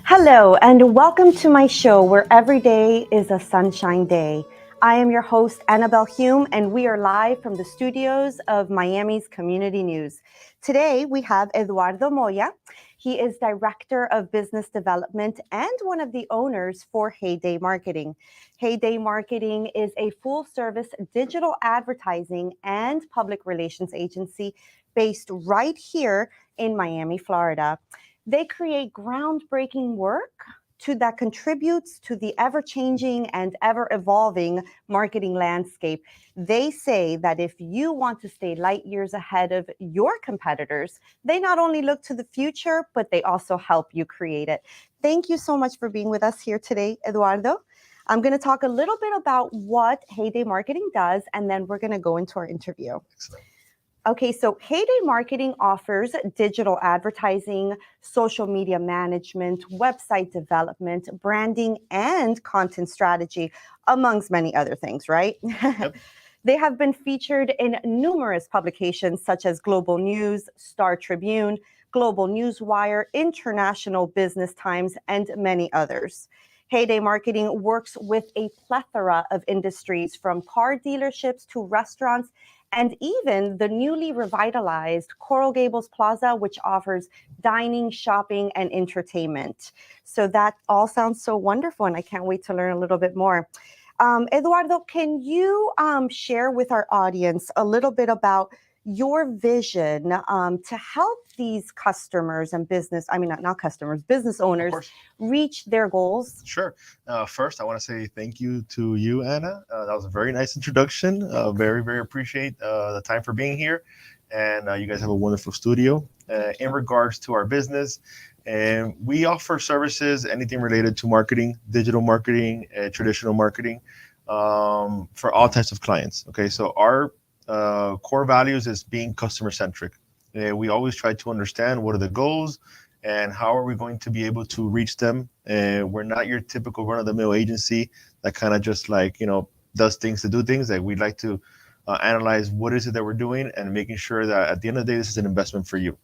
Hello, and welcome to my show where every day is a sunshine day. I am your host, Anabel Hume, and we are live from the studios of Miami's Community News. Today, we have Eduardo Moya. He is Director of Business Development and one of the owners for HeyDay Marketing. HeyDay Marketing is a full-service digital advertising and public relations agency based right here in Miami, Florida. They create groundbreaking work that contributes to the ever-changing and ever-evolving marketing landscape. They say that if you want to stay light years ahead of your competitors, they not only look to the future, but they also help you create it. Thank you so much for being with us here today, Eduardo. I'm going to talk a little bit about what HeyDay Marketing does, and then we're going to go into our interview. Excellent. Okay, so HeyDay Marketing offers digital advertising, social media management, website development, branding, and content strategy, amongst many other things, right? Yep. They have been featured in numerous publications such as Global News, Star Tribune, Global Newswire, International Business Times, and many others. HeyDay Marketing works with a plethora of industries from car dealerships to restaurants and even the newly revitalized Coral Gables Plaza, which offers dining, shopping, and entertainment. So that all sounds so wonderful, and I can't wait to learn a little bit more. Eduardo, can you share with our audience a little bit about your vision to help these customers and business owners reach their goals? Sure. First, I want to say thank you to you, Anna. That was a very nice introduction. Very appreciate the time for being here. And you guys have a wonderful studio. In regards to our business, and we offer services, anything related to marketing, digital marketing, traditional marketing, for all types of clients. Okay, so our core values is being customer centric. We always try to understand what are the goals and how are we going to be able to reach them. We're not your typical run-of-the-mill agency that kind of just does things to do things. Like we'd like to analyze what is it that we're doing and making sure that at the end of the day, this is an investment for you.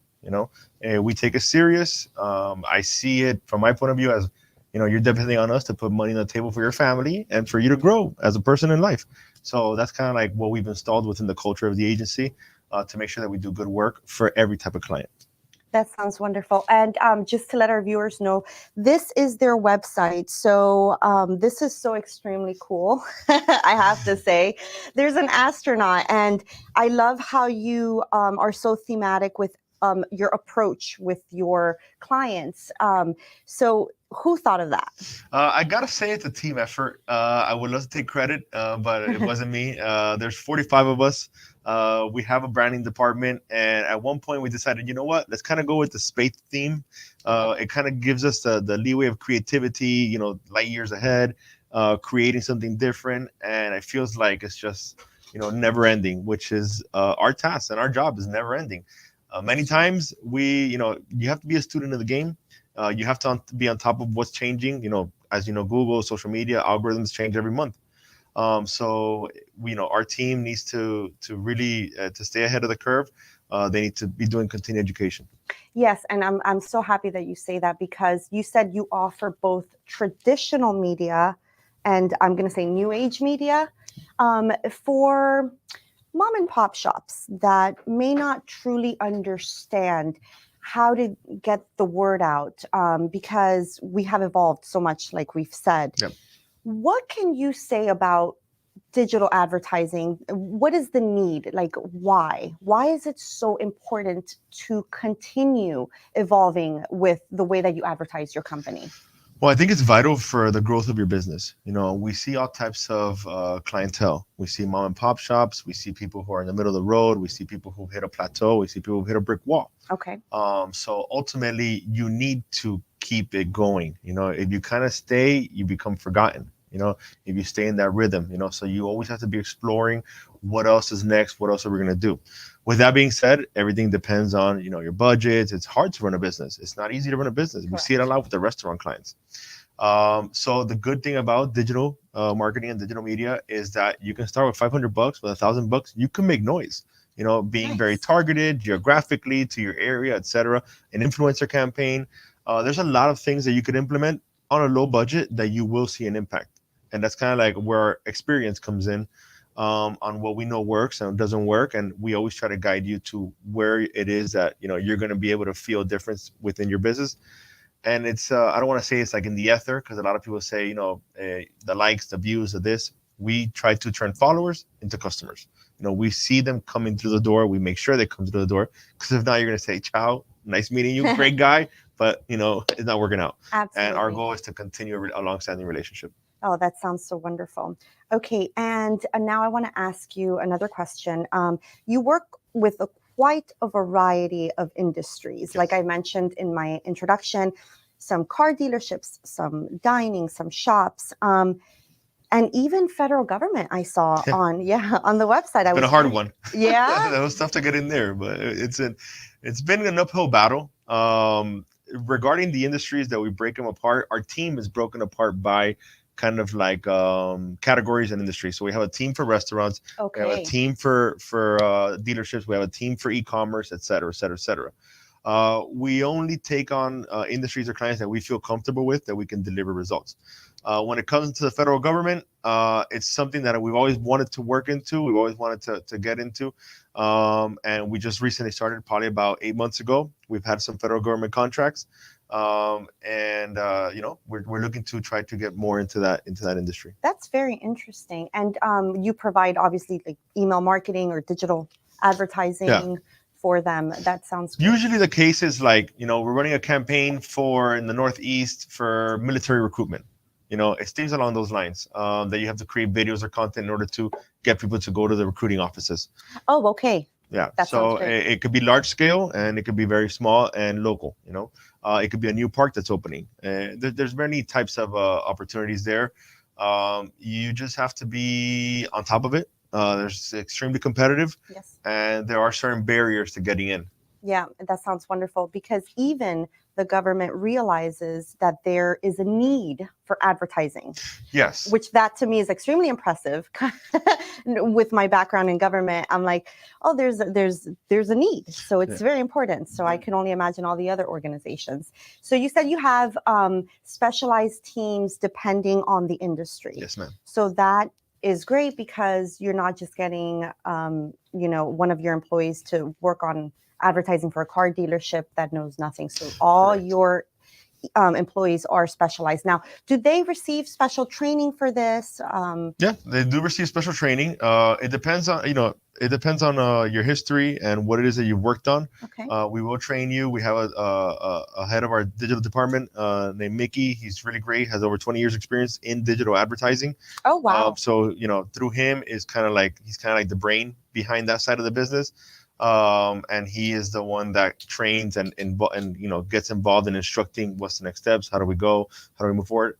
We take it serious. I see it from my point of view as, you're depending on us to put money on the table for your family and for you to grow as a person in life. So that's kind of like what we've installed within the culture of the agency to make sure that we do good work for every type of client. That sounds wonderful. And just to let our viewers know, this is their website. So this is so extremely cool, I have to say. There's an astronaut, and I love how you are so thematic with your approach with your clients. So who thought of that? I gotta say it's a team effort. I would love to take credit, but it wasn't me. There's 45 of us. We have a branding department, and at one point we decided, you know what? Let's kind of go with the space theme. It kind of gives us the leeway of creativity, light years ahead, creating something different, and it feels like it's just, never ending, which is our task and our job is never ending. Many times you have to be a student of the game. You have to be on top of what's changing. As you know, Google, social media, algorithms change every month. So our team needs to really to stay ahead of the curve. They need to be doing continuing education. Yes, and I'm so happy that you say that, because you said you offer both traditional media and I'm going to say new age media for mom and pop shops that may not truly understand how to get the word out, because we have evolved so much, like we've said. Yep. What can you say about digital advertising? What is the need? Like, why? Why is it so important to continue evolving with the way that you advertise your company? Well, I think it's vital for the growth of your business. We see all types of clientele. We see mom and pop shops. We see people who are in the middle of the road. We see people who hit a plateau. We see people who hit a brick wall. Okay. So ultimately, you need to keep it going. If you kind of stay, you become forgotten. If you stay in that rhythm, so you always have to be exploring what else is next, what else are we going to do. With that being said, everything depends on, your budgets. It's hard to run a business. It's not easy to run a business. Correct. We see it a lot with the restaurant clients. So the good thing about digital marketing and digital media is that you can start with $500, with $1,000, you can make noise. Being Nice. very targeted geographically to your area, etc. An influencer campaign. There's a lot of things that you could implement on a low budget that you will see an impact. And that's kind of like where our experience comes in, on what we know works and doesn't work. And we always try to guide you to where it is that, you're going to be able to feel a difference within your business. And it's, I don't want to say it's like in the ether, because a lot of people say, the likes, the views of this. We try to turn followers into customers. We see them coming through the door. We make sure they come through the door, because if not, you're going to say, ciao, nice meeting you, great guy. But, it's not working out. Absolutely. And our goal is to continue a long-standing relationship. Oh, that sounds so wonderful. Okay, and now I want to ask you another question. You work with quite a variety of industries. Yes. Like I mentioned in my introduction, some car dealerships, some dining, some shops, and even federal government. I saw on the website. It's been a hard one. Yeah, that was tough to get in there, but it's been an uphill battle. Regarding the industries that we break them apart, our team is broken apart by kind of like categories and industries. So we have a team for restaurants, okay. We have a team for dealerships, we have a team for e-commerce, et cetera, et cetera, et cetera. We only take on industries or clients that we feel comfortable with, that we can deliver results. When it comes to the federal government, it's something that we've always wanted to work into. We've always wanted to get into. And we just recently started, probably about 8 months ago. We've had some federal government contracts. We're looking to try to get more into that industry. That's very interesting. And you provide obviously like email marketing or digital advertising for them. That sounds great. Usually the case is like, we're running a campaign in the Northeast for military recruitment. It's things along those lines, that you have to create videos or content in order to get people to go to the recruiting offices. Oh, okay. Yeah. That so it could be large scale, and it could be very small and local. It could be a new park that's opening. There's many types of opportunities there. You just have to be on top of it. There's extremely competitive. Yes. And there are certain barriers to getting in. Yeah, that sounds wonderful, because even the government realizes that there is a need for advertising. Yes. Which that to me is extremely impressive. With my background in government, I'm like, oh, there's a need. So it's very important. So I can only imagine all the other organizations. So you said you have specialized teams depending on the industry. Yes, ma'am. So that is great, because you're not just getting, one of your employees to work on advertising for a car dealership that knows nothing. So all Correct. your employees are specialized. Now, do they receive special training for this? Yeah, they do receive special training. It depends on, your history and what it is that you've worked on. Okay. We will train you. We have a head of our digital department named Mickey. He's really great, has over 20 years experience in digital advertising. Oh, wow. So, through him he's kind of like the brain behind that side of the business. And he is the one that trains and gets involved in instructing what's the next steps, how do we go, how do we move forward.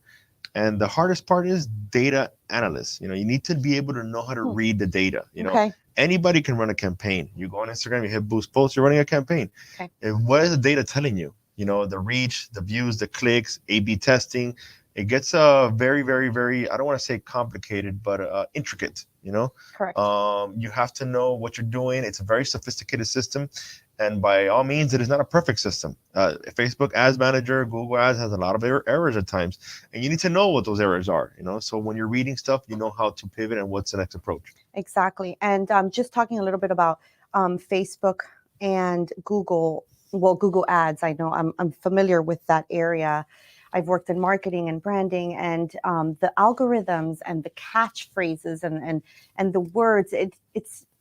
And the hardest part is data analysts. You need to be able to know how to read the data. Okay. Anybody can run a campaign. You go on Instagram, you hit boost posts, you're running a campaign. Okay. And what is the data telling you? The reach, the views, the clicks, A/B testing. It gets very, very, very, I don't want to say complicated, but intricate, Correct. You have to know what you're doing. It's a very sophisticated system. And by all means, it is not a perfect system. Facebook Ads Manager, Google Ads has a lot of errors at times. And you need to know what those errors are, So when you're reading stuff, you know how to pivot and what's the next approach. Exactly. And just talking a little bit about Facebook and Google, Google Ads. I know I'm familiar with that area. I've worked in marketing and branding, and the algorithms and the catchphrases and the words.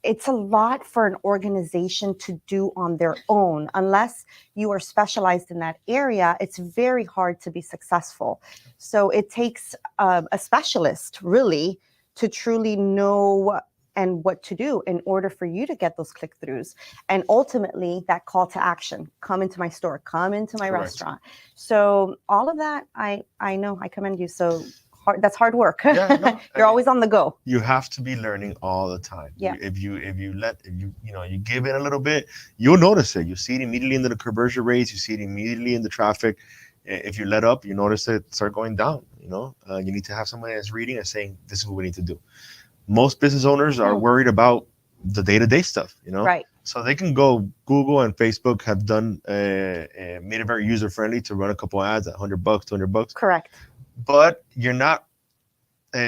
It's a lot for an organization to do on their own. Unless you are specialized in that area, it's very hard to be successful. So it takes a specialist really to truly know and what to do in order for you to get those click-throughs. And ultimately that call to action, come into my store, come into my Correct. restaurant. So all of that, I know, I commend you. So that's hard work. Yeah, no, You're always on the go. You have to be learning all the time. Yeah. If you give in a little bit, you'll notice it. You see it immediately in the conversion rates. You see it immediately in the traffic. If you let up, you notice it start going down. You need to have somebody that's reading and saying, this is what we need to do. Most business owners are worried about the day-to-day stuff, Right. So they can go. Google and Facebook have done made it very user friendly to run a couple ads at $100, $200, Correct. but you're not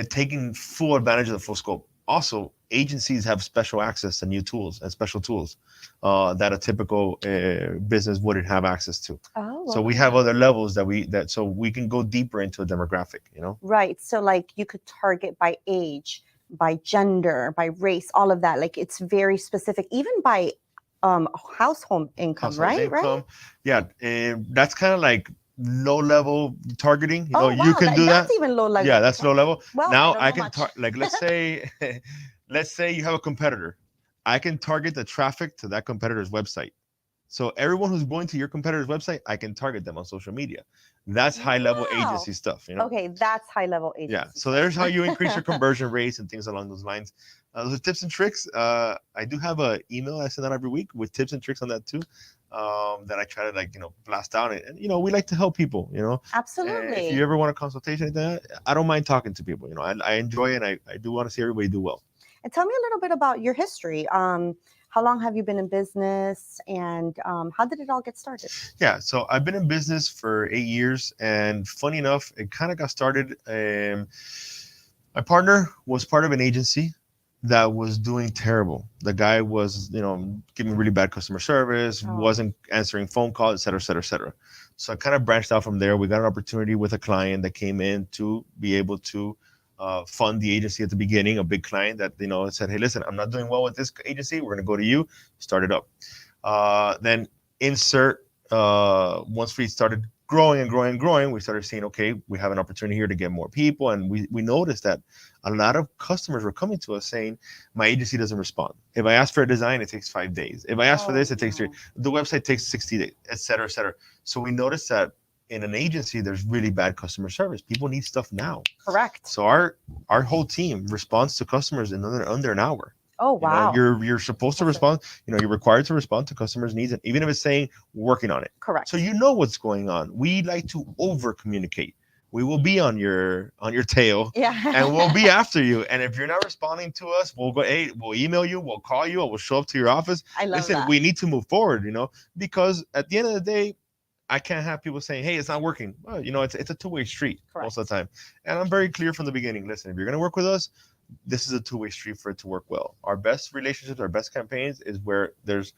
taking full advantage of the full scope. Also, agencies have special access to new tools and special tools that a typical business wouldn't have access to. Oh, So we okay. have other levels so we can go deeper into a demographic. Right. So like you could target by age, by gender, by race, all of that. Like it's very specific, even by household income, Household right? Right. income. Yeah, that's kind of like low level targeting. Oh You wow, can do that's that. even low level. Yeah, that's low level. Well, I Now don't I know can much. like let's say let's say you have a competitor. I can target the traffic to that competitor's website. So everyone who's going to your competitor's website, I can target them on social media. That's high level Wow. agency stuff. Okay, that's high level Yeah. agency So stuff. there's how you increase your conversion rates and things along those lines. Those are tips and tricks. I do have an email I send out every week with tips and tricks on that too. That I try to blast out, and we like to help people. If you Absolutely. ever want a consultation like that, I don't mind talking to people. I enjoy it, and I do want to see everybody do well. And tell me a little bit about your history. How long have you been in business, and how did it all get started? Yeah, so I've been in business for 8 years, and funny enough, it kind of got started. My partner was part of an agency that was doing terrible. The guy was, giving really bad customer service, Oh, wasn't answering phone calls, et cetera, et cetera, et cetera. So I kind of branched out from there. We got an opportunity with a client that came in to be able to fund the agency at the beginning, a big client that, said, hey, listen, I'm not doing well with this agency. We're going to go to you, start it up. Then insert, once we started growing and growing and growing, we started seeing, okay, we have an opportunity here to get more people. And we noticed that a lot of customers were coming to us saying, my agency doesn't respond. If I ask for a design, it takes 5 days. If I ask for this, it takes 3. The website takes 60 days, et cetera, et cetera. So we noticed that in an agency, there's really bad customer service. People need stuff now. correct. So our whole team responds to customers in under an hour. Oh, wow. You're supposed to respond. You're required to respond to customers' needs, and even if it's saying working on it. Correct. So you know what's going on. We like to over communicate. We will be on your tail, Yeah. and we'll be after you. And if you're not responding to us, we'll go. Hey, we'll email you. We'll call you. We'll show up to your office. I love Listen, that. we need to move forward. Because at the end of the day, I can't have people saying, "Hey, it's not working." Well, it's a two-way street. Correct. Most of the time, and I'm very clear from the beginning. Listen, if you're going to work with us, this is a two-way street for it to work well. Our best relationships, our best campaigns is where there's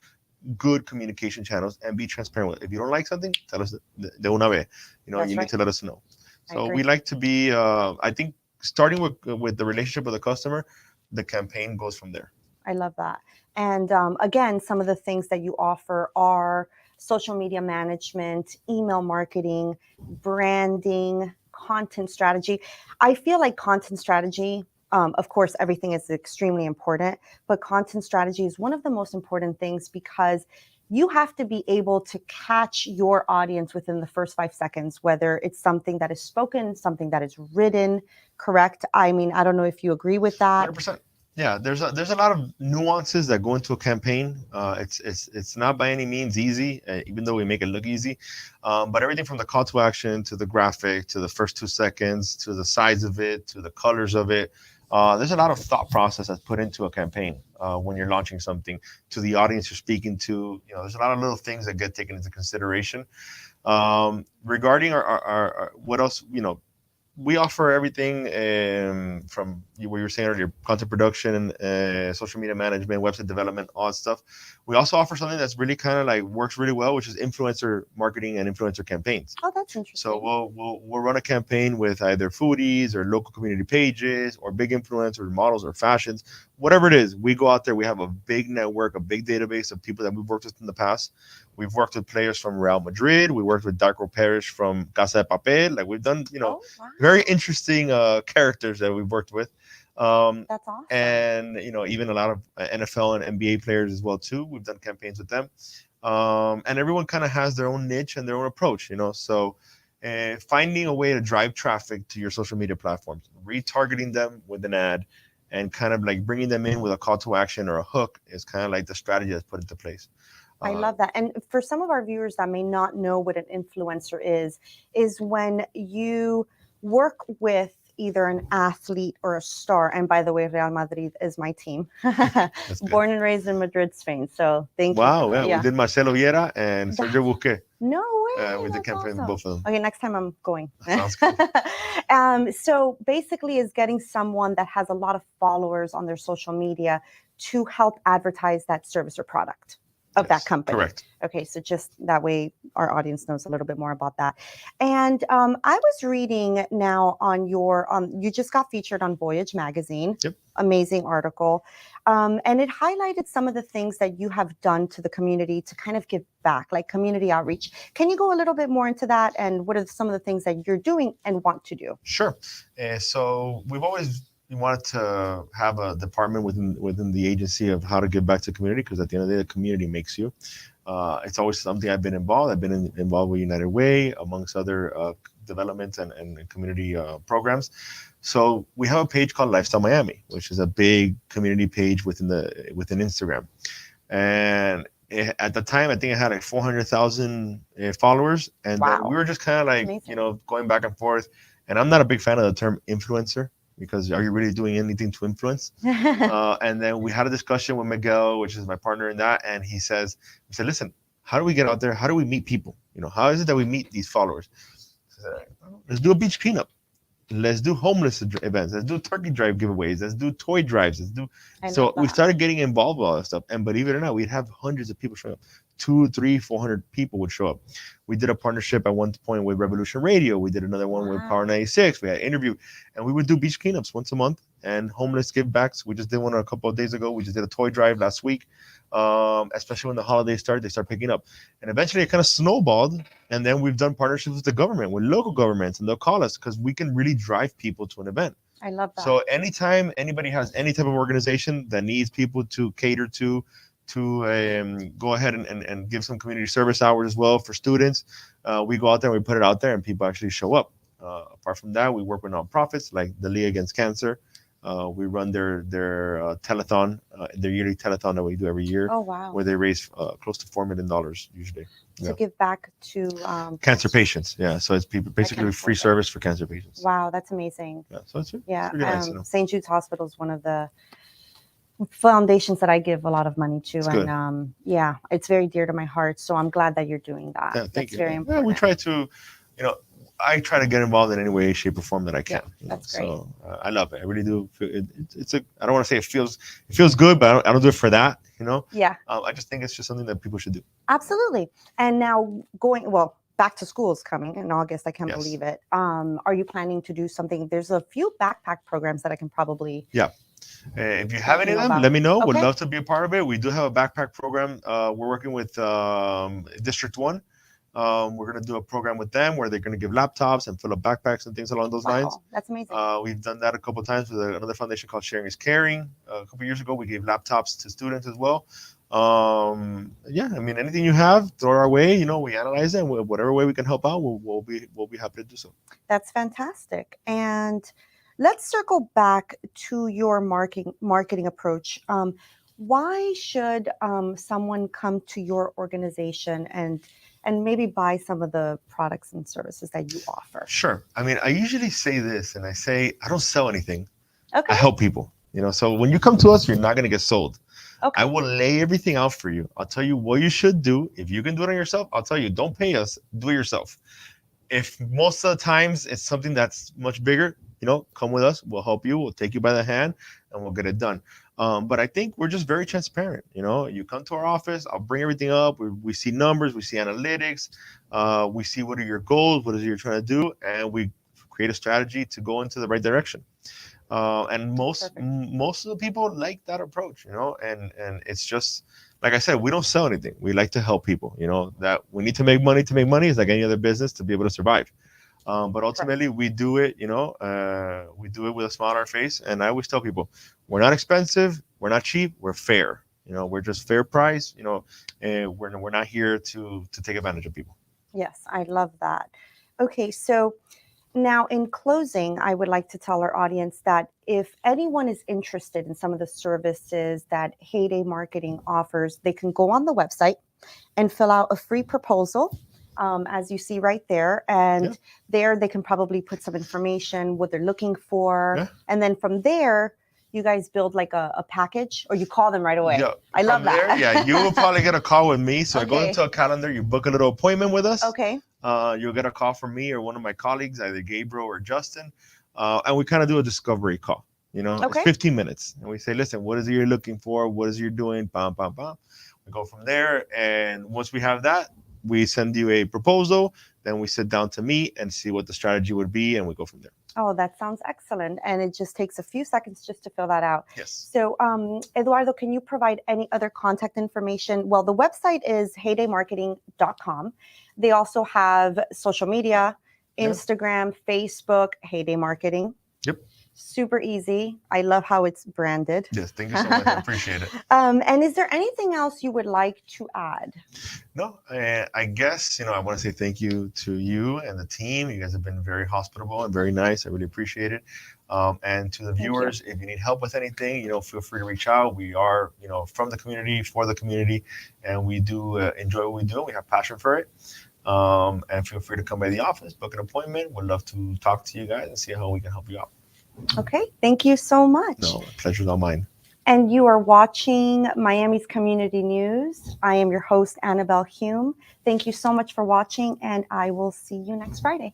good communication channels, and be transparent with it. If you don't like something, tell us de una vez. That's you right. need to let us know. I So agree. we like to be, I think, starting with the relationship with the customer, the campaign goes from there. I love that. And again, some of the things that you offer are social media management, email marketing, branding, content strategy. I feel like content strategy, of course, everything is extremely important, but content strategy is one of the most important things because you have to be able to catch your audience within the first 5 seconds, whether it's something that is spoken, something that is written, correct? I mean, I don't know if you agree with that. 100%. Yeah, there's a lot of nuances that go into a campaign. It's not by any means easy, even though we make it look easy. But everything from the call to action to the graphic to the first 2 seconds to the size of it to the colors of it. There's a lot of thought process that's put into a campaign when you're launching something, to the audience you're speaking to. There's a lot of little things that get taken into consideration. Regarding our what else, we offer everything from what you were saying earlier, content production, social media management, website development, all that stuff. We also offer something that's really kind of like works really well, which is influencer marketing and influencer campaigns. Oh, that's interesting. So we'll run a campaign with either foodies or local community pages or big influencers, models or fashions, whatever it is. We go out there. We have a big network, a big database of people that we've worked with in the past. We've worked with players from Real Madrid. We worked with Darko Parish from Casa de Papel. Like we've done, Oh, wow. very interesting characters that we've worked with. That's awesome. And even a lot of NFL and NBA players as well too. We've done campaigns with them. And everyone kind of has their own niche and their own approach, So finding a way to drive traffic to your social media platforms, retargeting them with an ad, and kind of like bringing them in with a call to action or a hook is kind of like the strategy that's put into place. I love that. And for some of our viewers that may not know what an influencer is when you work with either an athlete or a star. And by the way, Real Madrid is my team. That's good. Born and raised in Madrid, Spain. So thank you. Wow, For that. yeah, we did Marcelo Vieira and That's- Sergio Busquets. No way. We did That's campaign awesome. both of them. Okay, next time I'm going. Sounds good. So basically is getting someone that has a lot of followers on their social media to help advertise that service or product of that company. Correct. Okay, so just that way our audience knows a little bit more about that. And I was reading now on your, you just got featured on Voyage magazine. Yep. Amazing article. And it highlighted some of the things that you have done to the community to kind of give back, like community outreach. Can you go a little bit more into that? And what are some of the things that you're doing and want to do? Sure. So we've always wanted to have a department within the agency of how to give back to the community, because at the end of the day, the community makes you. It's always something I've been involved. I've been involved with United Way, amongst other developments and community programs. So we have a page called Lifestyle Miami, which is a big community page within Instagram. And at the time, I think it had like 400,000 followers. And then we were just kind of like, Amazing. going back and forth. And I'm not a big fan of the term influencer, because are you really doing anything to influence? And then we had a discussion with Miguel, which is my partner in that. And he said, listen, how do we get out there? How do we meet people? How is it that we meet these followers? Let's do a beach cleanup. Let's do homeless events. Let's do turkey drive giveaways. Let's do toy drives. So we started getting involved with all that stuff. And believe it or not, we'd have hundreds of people showing up. 200, 300, 400 people would show up. We did a partnership at one point with Revolution Radio. We did another one with Power 96. We had an interview, and we would do beach cleanups once a month and homeless give backs. We just did one a couple of days ago. We just did a toy drive last week. Especially when the holidays start, they start picking up. And eventually it kind of snowballed. And then we've done partnerships with the government, with local governments, and they'll call us because we can really drive people to an event. I love that. So anytime anybody has any type of organization that needs people to cater to go ahead and give some community service hours as well for students, we go out there and we put it out there and people actually show up. Apart from that, we work with nonprofits like the League Against Cancer. We run their telethon, their yearly telethon that we do every year. Oh, wow. Where they raise close to $4 million usually. To give back to cancer patients. Yeah, so it's basically free service for cancer patients. Wow, that's amazing. Yeah, so it's yeah. Really nice, St. Jude's Hospital is one of the foundations that I give a lot of money to, and it's very dear to my heart. So I'm glad that you're doing that. Yeah, thank you. Very important. Yeah, we try to, I try to get involved in any way, shape, or form that I can. That's great. So I love it. I really do. I don't want to say it feels good, but I don't do it for that. Yeah. I just think it's just something that people should do. Absolutely. And now back to school is coming in August. I can't believe it. Are you planning to do something? There's a few backpack programs that I can probably. Yeah. If you have any of them, let me know. Okay. Would love to be a part of it. We do have a backpack program. We're working with District 1. We're going to do a program with them where they're going to give laptops and fill up backpacks and things along those lines. That's amazing. We've done that a couple of times with another foundation called Sharing is Caring. A couple of years ago, we gave laptops to students as well. Anything you have, throw our way. We analyze it. And whatever way we can help out, we'll be happy to do so. That's fantastic. And let's circle back to your marketing approach. Why should someone come to your organization and maybe buy some of the products and services that you offer? Sure. I usually say this, and I say I don't sell anything. Okay. I help people. So when you come to us, you're not going to get sold. Okay. I will lay everything out for you. I'll tell you what you should do. If you can do it on yourself, I'll tell you, don't pay us, do it yourself. If most of the times it's something that's much bigger, come with us. We'll help you. We'll take you by the hand and we'll get it done. But I think we're just very transparent. You come to our office, I'll bring everything up. We see numbers, we see analytics, we see what are your goals, what is it you're trying to do, and we create a strategy to go into the right direction. And most of the people like that approach, and it's just, like I said, we don't sell anything. We like to help people, that we need to make money is like any other business to be able to survive. But ultimately we do it, we do it with a smile on our face. And I always tell people, we're not expensive, we're not cheap, we're fair. We're just fair price, and we're not here to take advantage of people. Yes, I love that. Okay, so now in closing, I would like to tell our audience that if anyone is interested in some of the services that HeyDay Marketing offers, they can go on the website and fill out a free proposal. as you see right there. And Yeah. there they can probably put some information, what they're looking for. Yeah. And then from there, you guys build like a package, or you call them right away. Yeah, I love from that. there, yeah, you will probably get a call with me. So I go Okay. into a calendar, you book a little appointment with us. Okay. You'll get a call from me or one of my colleagues, either Gabriel or Justin, and we kind of do a discovery call. It's Okay. 15 minutes, and we say, listen, what is it you're looking for? What is it you're doing? Bam, bam, bam. We go from there, and once we have that, we send you a proposal. Then we sit down to meet and see what the strategy would be, and we go from there. Oh, that sounds excellent. And it just takes a few seconds just to fill that out. Yes. So, Eduardo, can you provide any other contact information? Well, the website is heydaymarketing.com. They also have social media, Instagram, Facebook, HeyDay Marketing. Yep. Super easy. I love how it's branded. Yes, thank you so much. I appreciate it. And is there anything else you would like to add? No, I guess, I want to say thank you to you and the team. You guys have been very hospitable and very nice. I really appreciate it. And to the viewers, if you need help with anything, feel free to reach out. We are, from the community, for the community, and we do enjoy what we do. We have passion for it. And feel free to come by the office, book an appointment. We'd love to talk to you guys and see how we can help you out. Okay, thank you so much. No, pleasure's all mine. And you are watching Miami's Community News. I am your host, Anabel Hume. Thank you so much for watching, and I will see you next Friday.